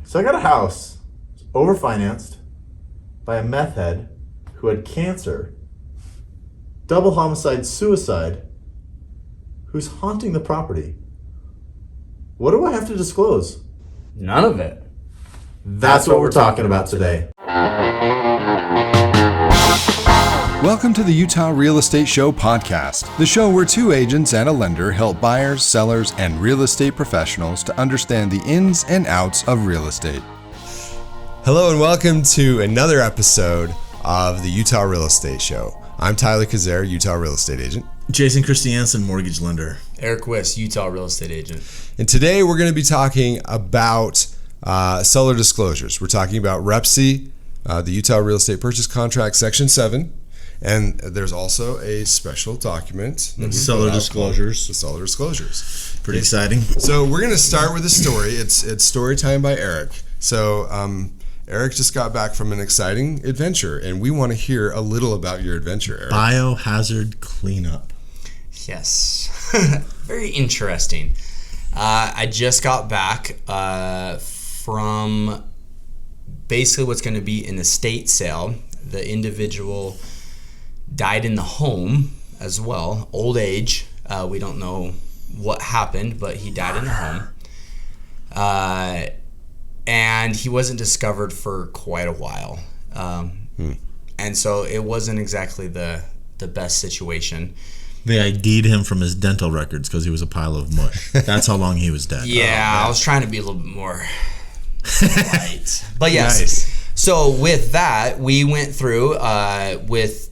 So I got a house overfinanced by a meth head who had cancer, double homicide, suicide, who's haunting the property. What do I have to disclose? None of it. That's what we're talking about today. Welcome to the Utah Real Estate Show podcast, the show where two agents and a lender help buyers, sellers, and real estate professionals to understand the ins and outs of real estate. Hello and welcome to another episode of the Utah Real Estate Show. I'm Tyler Kazare, Utah Real Estate Agent. Jason Christiansen, mortgage lender. Aric West, Utah Real Estate Agent. And today we're going to be talking about seller disclosures. We're talking about REPC, the Utah Real Estate Purchase Contract, Section 7. And there's also a special document. Seller disclosures. The seller disclosures. Pretty exciting. So we're going to start with a story. It's story time by Aric. So Aric just got back from an exciting adventure, and we want to hear a little about your adventure, Aric. Biohazard cleanup. Yes. Very interesting. I just got back from basically what's going to be an estate sale. The individual died in the home as well, old age. We don't know what happened, but he died in the home. And he wasn't discovered for quite a while. And so it wasn't exactly the best situation. They ID'd him from his dental records because he was a pile of mush. That's how long he was dead. Yeah, I was trying to be a little bit more polite. But yes. Nice. So with that, we went through with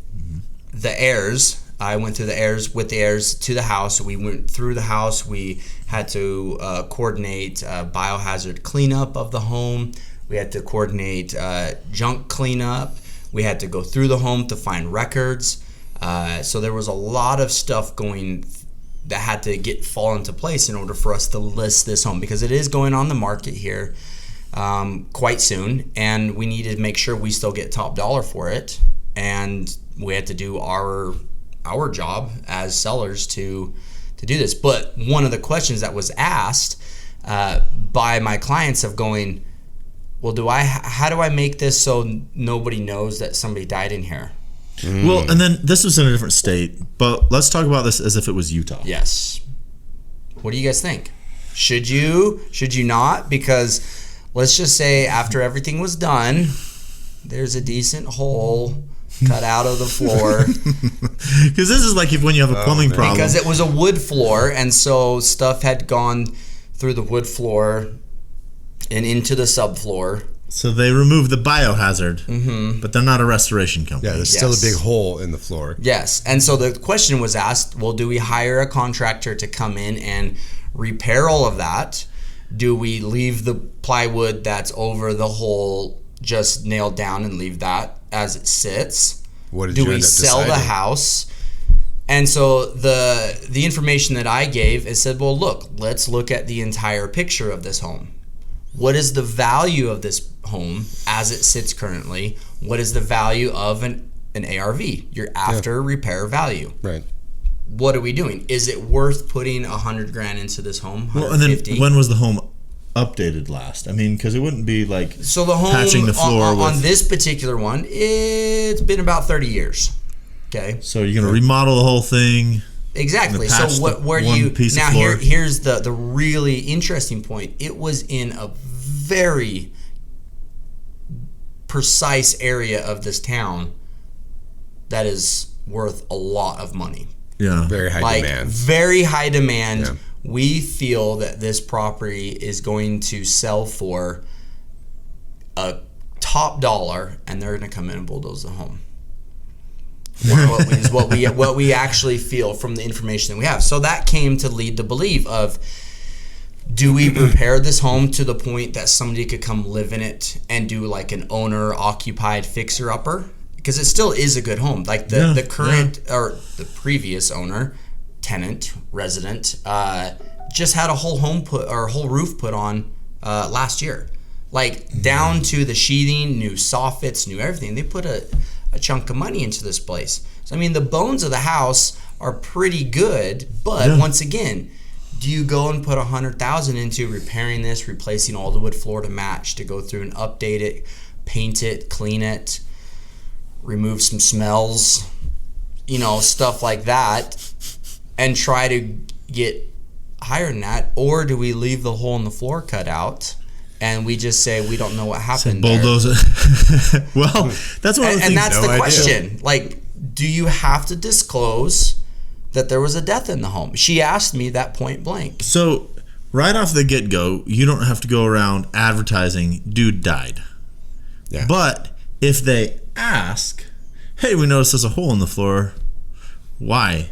the heirs. I went through the heirs with the heirs to the house. We went through the house. We had to coordinate biohazard cleanup of the home. We had to coordinate junk cleanup. We had to go through the home to find records. So there was a lot of stuff going that had to fall into place in order for us to list this home, because it is going on the market here quite soon, and we needed to make sure we still get top dollar for it. And we had to do our job as sellers to do this. But one of the questions that was asked by my clients of going, well, how do I make this so nobody knows that somebody died in here? Well, and then this was in a different state, but let's talk about this as if it was Utah. Yes. What do you guys think? Should you not? Because let's just say after everything was done, there's a decent hole cut out of the floor. Because this is like when you have a plumbing problem. Because it was a wood floor, and so stuff had gone through the wood floor and into the subfloor. So they removed the biohazard, but they're not a restoration company. Yeah, there's still a big hole in the floor. Yes, and so the question was asked, well, do we hire a contractor to come in and repair all of that? Do we leave the plywood that's over the hole just nailed down and leave that as it sits? What did do you we end up sell the deciding? house? And so the information that I gave is said, well, let's look at the entire picture of this home. What is the value of this home as it sits currently? What is the value of an ARV, your after repair value? Right. What are we doing? Is it worth putting $100,000 into this home? Well, and then when was the home updated last? I mean, because it wouldn't be like so the home patching the floor on this particular one, it's been about 30 years. Okay. So you're going to remodel the whole thing. Exactly. So where do you now? Here's the really interesting point. It was in a very precise area of this town that is worth a lot of money. Yeah. Very high demand. Very high demand. Yeah. We feel that this property is going to sell for a top dollar, and they're going to come in and bulldoze the home. what we actually feel from the information that we have. So that came to lead the belief of, do we repair this home to the point that somebody could come live in it and do like an owner occupied fixer upper? Because it still is a good home. Like the current or the previous owner, tenant, resident, just had a whole roof put on last year. Like down to the sheathing, new soffits, new everything. They put a chunk of money into this place. So I mean, the bones of the house are pretty good, but once again, do you go and put $100,000 into repairing this, replacing all the wood floor to match, to go through and update it, paint it, clean it, remove some smells, stuff like that, and try to get higher than that? Or do we leave the hole in the floor cut out and we just say we don't know what happened bulldoze it? Well, that's one of the things. And that's the question. Like, do you have to disclose that there was a death in the home? She asked me that point blank. So right off the get-go, you don't have to go around advertising dude died. Yeah. But if they ask, hey, we noticed there's a hole in the floor, why?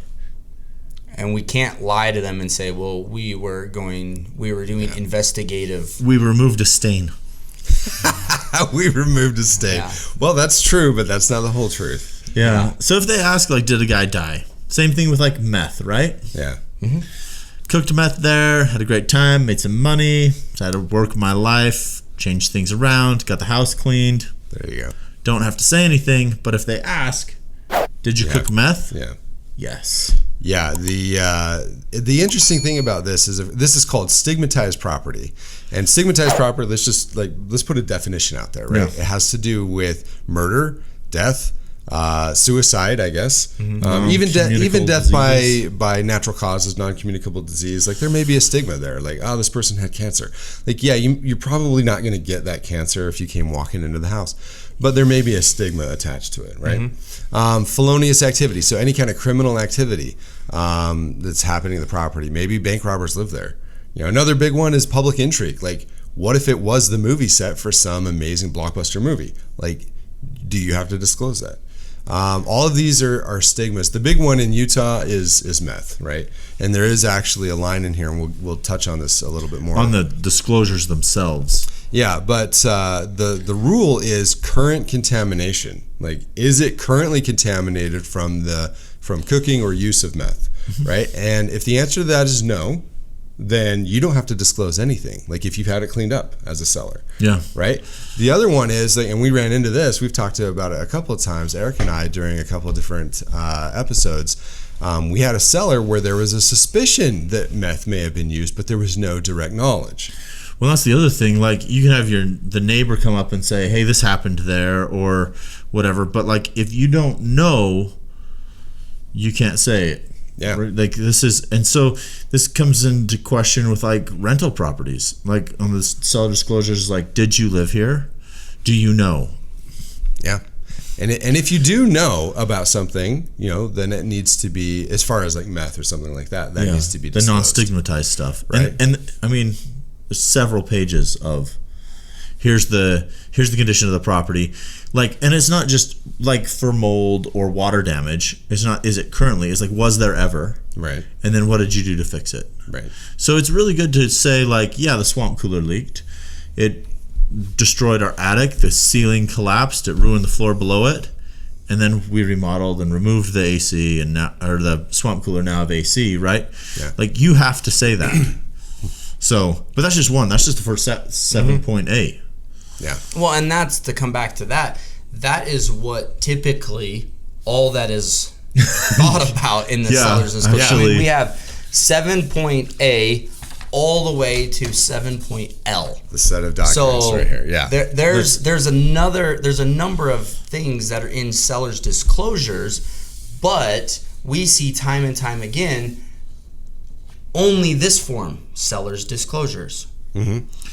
And we can't lie to them and say, well, we were doing investigative. We removed a stain. We removed a stain. Yeah. Well, that's true, but that's not the whole truth. Yeah. So if they ask, like, did a guy die? Same thing with, like, meth, right? Yeah. Cooked meth there, had a great time, made some money, had to work my life, changed things around, got the house cleaned. There you go. Don't have to say anything, but if they ask, did you cook meth? Yeah. Yes. Yeah, the interesting thing about this is called stigmatized property, and stigmatized property. Let's put a definition out there, right? Yeah. It has to do with murder, death, suicide, I guess, even death by natural causes, non-communicable disease. Like, there may be a stigma there, like, oh, this person had cancer. Like, yeah, you're probably not going to get that cancer if you came walking into the house, but there may be a stigma attached to it, right? Felonious activity, so any kind of criminal activity that's happening in the property. Maybe bank robbers live there. Another big one is public intrigue. Like, what if it was the movie set for some amazing blockbuster movie? Like, do you have to disclose that? All of these are stigmas. The big one in Utah is meth, right? And there is actually a line in here, and we'll touch on this a little bit more. On the disclosures themselves. Yeah, but the rule is current contamination. Like, is it currently contaminated from cooking or use of meth, right? And if the answer to that is no, then you don't have to disclose anything. Like, if you've had it cleaned up as a seller. Yeah. Right? The other one is, and we ran into this, we've talked about it a couple of times, Aric and I, during a couple of different episodes. We had a seller where there was a suspicion that meth may have been used, but there was no direct knowledge. Well, that's the other thing. Like, you can have the neighbor come up and say, hey, this happened there, or whatever. But, like, if you don't know, you can't say it. Yeah. Like, and so this comes into question with, like, rental properties. Like, on the seller disclosures, like, did you live here? Do you know? Yeah. And if you do know about something, then it needs to be, as far as like meth or something like that, needs to be disclosed. The non-stigmatized stuff. Right. And I mean, there's several pages of here's the condition of the property. Like, and it's not just like for mold or water damage. It's not, is it currently? It's like, was there ever? Right. And then what did you do to fix it? Right. So it's really good to say, like, yeah, the swamp cooler leaked. It destroyed our attic. The ceiling collapsed. It ruined the floor below it. And then we remodeled and removed the AC, and now, or the swamp cooler now have AC, right? Yeah. Like, you have to say that. So, but that's just one. That's just the first 7.8. Yeah. Well, and that's to come back to that. That is what typically all that is thought about in the seller's disclosure. I mean, we have 7.A all the way to 7.L. The set of documents right here. Yeah. There's a number of things that are in seller's disclosures, but we see time and time again only this form, seller's disclosures,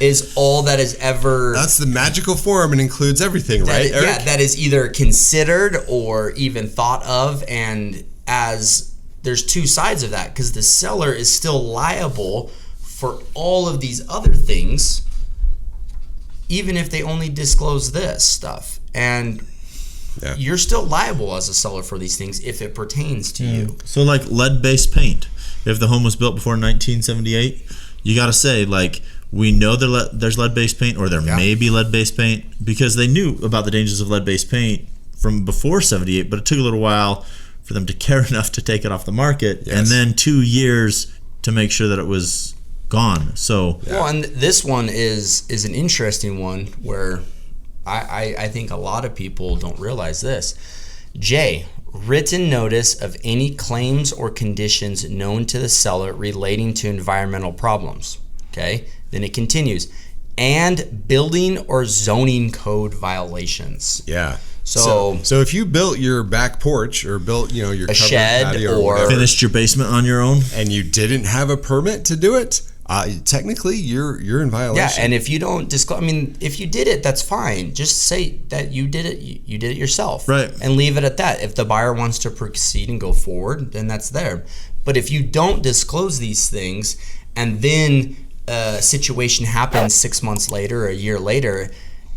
is all that is ever. That's the magical form and includes everything, right, Aric? Yeah, that is either considered or even thought of, and as there's two sides of that, because the seller is still liable for all of these other things, even if they only disclose this stuff. And you're still liable as a seller for these things if it pertains to you. So, like, lead-based paint. If the home was built before 1978, you got to say, like, we know there's lead-based paint, or there may be lead-based paint, because they knew about the dangers of lead-based paint from before 78, but it took a little while for them to care enough to take it off the market, and then 2 years to make sure that it was gone. So well, and this one is an interesting one where I think a lot of people don't realize this. Jay written notice of any claims or conditions known to the seller relating to environmental problems. Okay? Then it continues. And building or zoning code violations. Yeah. So if you built your back porch or built, your covered shed patio or whatever, Finished your basement on your own, and you didn't have a permit to do it, technically you're in violation. yeah, and if you don't disclose, if you did it, that's fine. Just say that you did it. You did it yourself, right? And leave it at that. If the buyer wants to proceed and go forward, then that's there. But if you don't disclose these things, and then a situation happens 6 months later or a year later,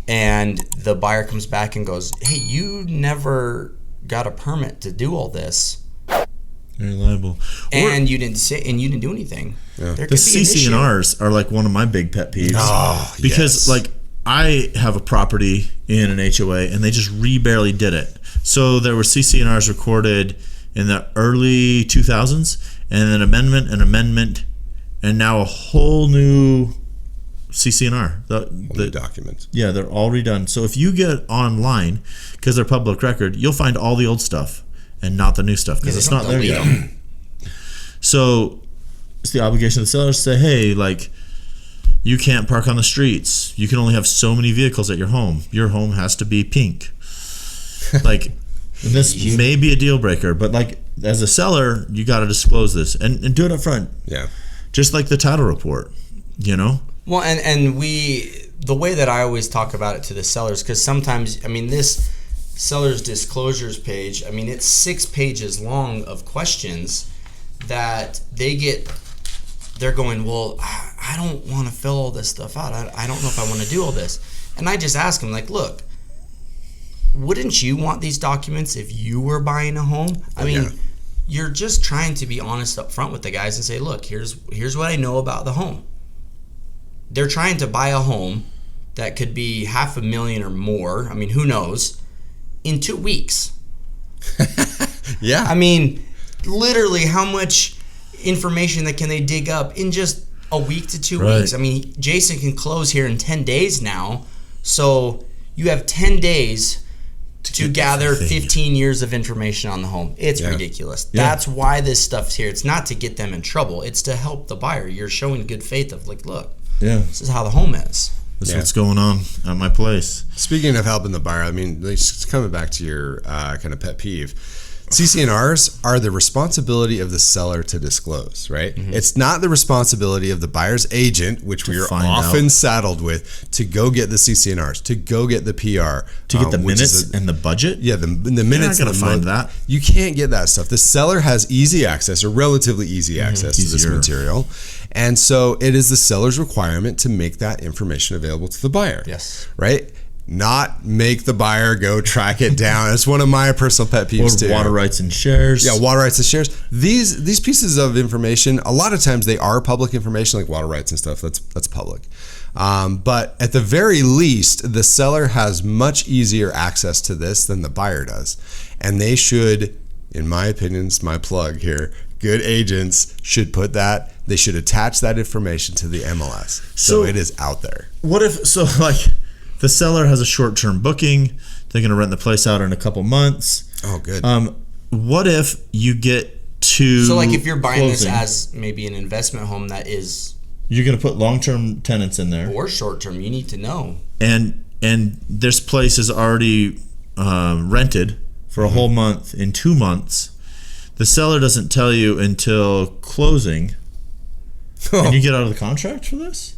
and the buyer comes back and goes, "Hey, you never got a permit to do all this." You're liable. And you didn't do anything. Yeah. The CC&Rs are like one of my big pet peeves. Oh, because yes. like I have a property in an HOA and they just barely did it. So there were CC&Rs recorded in the early 2000s, and an amendment, and now a whole new CC&R. The documents. Yeah, they're all redone. So if you get online, because they're public record, you'll find all the old stuff and not the new stuff, because it's not there yet. So it's the obligation of the seller to say, hey, like, you can't park on the streets. You can only have so many vehicles at your home. Your home has to be pink. Like, this may be a deal breaker, but like, as a seller, you got to disclose this and do it up front. Yeah. Just like the title report, Well, and the way that I always talk about it to the sellers, because sometimes, this seller's disclosures page, it's 6 pages long of questions that they're going, well, I don't want to fill all this stuff out. I don't know if I want to do all this. And I just ask them, like, look, wouldn't you want these documents if you were buying a home? You're just trying to be honest up front with the guys and say, look, here's what I know about the home. They're trying to buy a home that could be $500,000 or more. Who knows? In 2 weeks. Yeah. Literally, how much information that can they dig up in just a week to 2 weeks? Jason can close here in 10 days now. So you have 10 days to gather 15 years of information on the home. It's ridiculous. Yeah. That's why this stuff's here. It's not to get them in trouble. It's to help the buyer. You're showing good faith of, like, look, this is how the home is. That's what's going on at my place. Speaking of helping the buyer, just coming back to your kind of pet peeve, CC&Rs are the responsibility of the seller to disclose, right? Mm-hmm. It's not the responsibility of the buyer's agent, which we are often saddled with, to go get the CC&Rs, to go get the PR. To get the minutes and the budget? Yeah, the minutes. You're not going to find that. You can't get that stuff. The seller has easy access, or relatively easy access to this material. And so it is the seller's requirement to make that information available to the buyer. Yes. Right? Not make the buyer go track it down. It's one of my personal pet peeves too. Water rights and shares. Yeah, water rights and shares. These pieces of information, a lot of times they are public information, like water rights and stuff. That's public. But at the very least, the seller has much easier access to this than the buyer does. And they should, in my opinion, it's my plug here, good agents should put that, they should attach that information to the MLS. So it is out there. What if, the seller has a short-term booking, they're going to rent the place out in a couple months. Oh, good. What if you get to So, if you're buying closing, this as maybe an investment home that is... You're going to put long-term tenants in there. Or short-term, you need to know. And this place is already rented for a whole month in 2 months. The seller doesn't tell you until closing. Can you get out of the contract for this?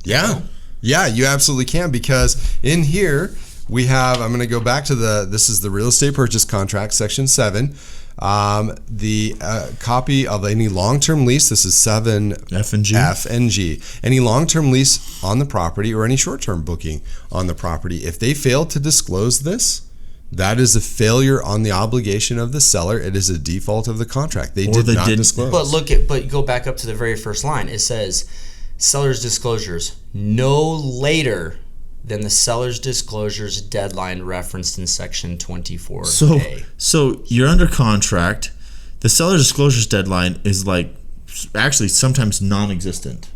Yeah. Yeah, you absolutely can, because in here we have, I'm going to go back to this is the real estate purchase contract, section 7. The copy of any long-term lease, this is 7 F and G. F and G. Any long-term lease on the property or any short-term booking on the property, if they fail to disclose this, that is a failure on the obligation of the seller. It is a default of the contract. They did not disclose. But go back up to the very first line. It says, seller's disclosures no later than the seller's disclosures deadline referenced in section 24A. So you're under contract. The seller's disclosures deadline is actually sometimes non-existent.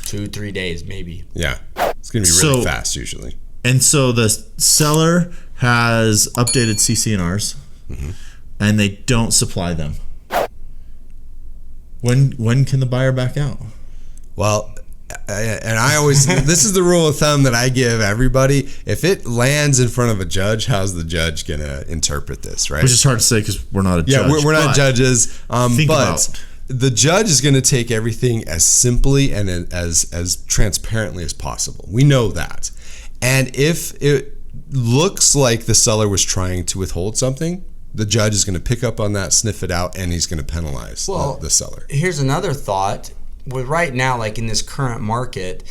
2-3 days maybe. Yeah, it's going to be really fast usually. And so the seller has updated CC&Rs and they don't supply them. When can the buyer back out? Well, and I always, this is the rule of thumb that I give everybody. If it lands in front of a judge, how's the judge going to interpret this, right? Which is hard to say because we're not a judge. Yeah, we're not judges. Think but about the judge is going to take everything as simply and as transparently as possible. We know that. And if it looks like the seller was trying to withhold something, the judge is going to pick up on that, sniff it out, and he's going to penalize the seller. Here's another thought. With right now, like in this current market,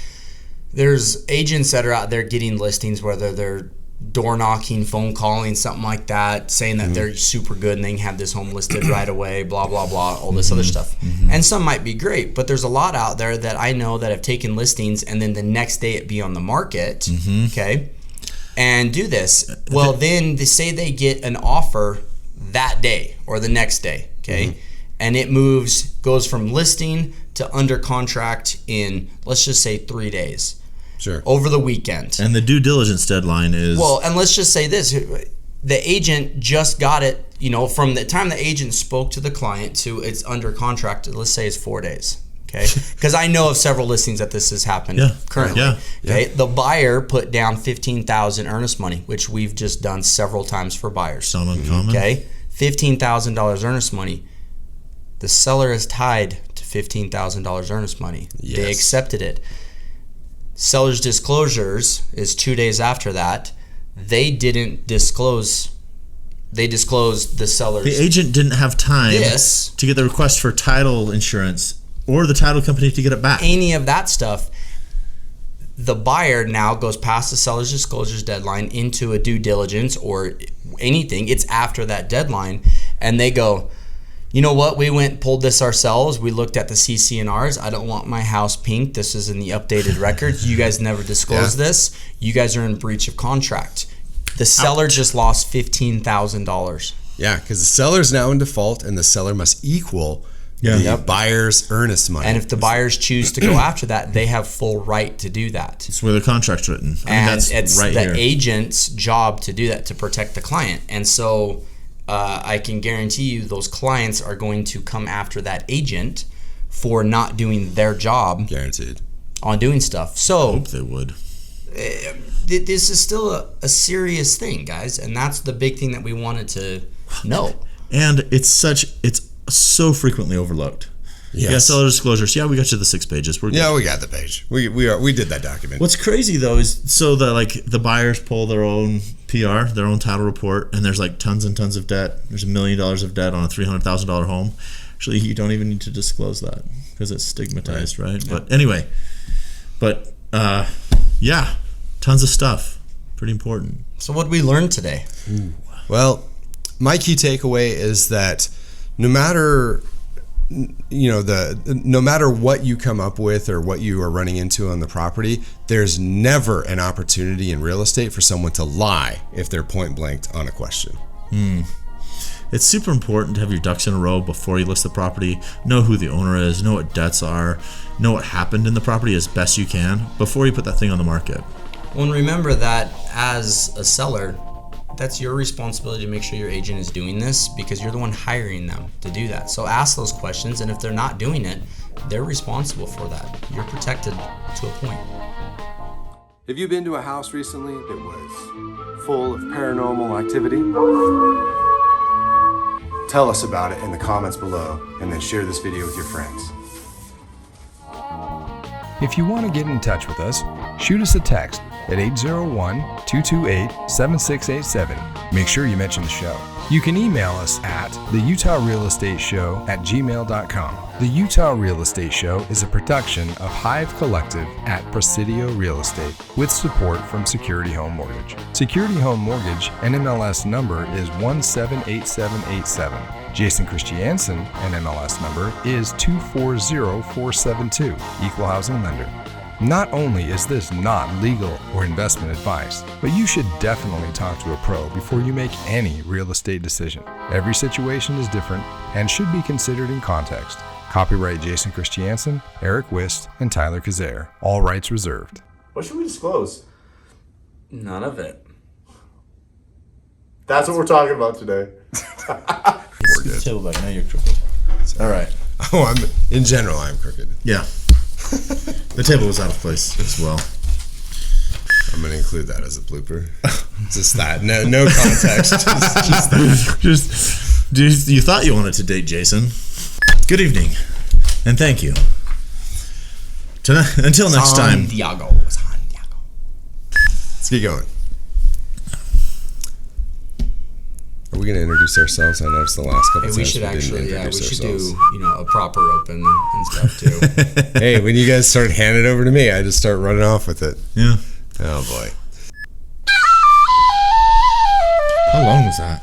there's agents that are out there getting listings, whether they're door knocking, phone calling, something like that, saying that they're super good and they can have this home listed right away, blah, blah, blah, all this other stuff. And some might be great, but there's a lot out there that I know that have taken listings and then the next day it be on the market, okay, and do this. Well, then they say they get an offer that day or the next day, okay, and it goes from listing to under contract in, let's just say 3 days. Sure. Over the weekend. And the due diligence deadline is... Well, and let's just say this. The agent just got it, from the time the agent spoke to the client to it's under contract, let's say it's 4 days. Okay? Because I know of several listings that this has happened currently. Yeah. Okay? The buyer put down $15,000 earnest money, which we've just done several times for buyers. Some uncommon. Okay? $15,000 earnest money. The seller is tied to $15,000 earnest money. Yes. They accepted it. Seller's disclosures is 2 days after that. They didn't disclose. They disclosed the seller's. The agent didn't have time to get the request for title insurance or the title company to get it back. Any of that stuff. The buyer now goes past the seller's disclosures deadline into a due diligence or anything. It's after that deadline. And they go, you know what? We went and pulled this ourselves. We looked at the CC&Rs. I don't want my house pink. This is in the updated records. You guys never disclosed this. You guys are in breach of contract. The seller just lost $15,000. Yeah, because the seller's now in default, and the seller must equal the buyer's earnest money. And if the buyers choose to go after that, they have full right to do that. It's where the contract's written. And it's right the here. agent's job to do that, to protect the client. And so I can guarantee you those clients are going to come after that agent for not doing their job. Guaranteed. On doing stuff. I So hope they would. this is still a serious thing, guys. And that's the big thing that we wanted to know. And it's so frequently overlooked. Yes. Yeah, seller disclosures. Yeah, we got you the 6 pages. We're good. Yeah, we got the page. We did that document. What's crazy though is the buyers pull their own PR, their own title report, and there's like tons and tons of debt. There's $1 million of debt on a $300,000 home. Actually, you don't even need to disclose that because it's stigmatized, right? Yeah. But anyway, tons of stuff. Pretty important. So what did we learn today? Well, my key takeaway is that no matter what you come up with or what you are running into on the property, there's never an opportunity in real estate for someone to lie if they're point blanked on a question. It's super important to have your ducks in a row before you list the property. Know who the owner is, know what debts are, know what happened in the property as best you can before you put that thing on the market. Well, and remember that as a seller, that's your responsibility to make sure your agent is doing this because you're the one hiring them to do that. So ask those questions, and if they're not doing it, they're responsible for that. You're protected to a point. Have you been to a house recently that was full of paranormal activity? Tell us about it in the comments below, and then share this video with your friends. If you want to get in touch with us, shoot us a text at 801-228-7687. Make sure you mention the show. You can email us at theutahrealestateshow@gmail.com. The Utah Real Estate Show is a production of Hive Collective at Presidio Real Estate with support from Security Home Mortgage. Security Home Mortgage NMLS number is 178787. Jason Christiansen NMLS number is 240472. Equal housing lender. Not only is this not legal or investment advice, but you should definitely talk to a pro before you make any real estate decision. Every situation is different and should be considered in context. Copyright Jason Christiansen, Aric Wist, and Tyler Kazare. All rights reserved. What should we disclose? None of it. That's what we're talking about today. Get the table back. Now you're crooked. All right. Oh, in general, I'm crooked. Yeah. The table was out of place as well. I'm going to include that as a blooper. Just that. No context. Just you thought you wanted to date Jason. Good evening, and thank you. Until next time. Santiago. Let's get going. Are we going to introduce ourselves? I noticed the last couple times We should didn't actually, we introduce should ourselves. do, a proper open and stuff too. Hey, when you guys start handing it over to me, I just start running off with it. Yeah. Oh boy. How long was that?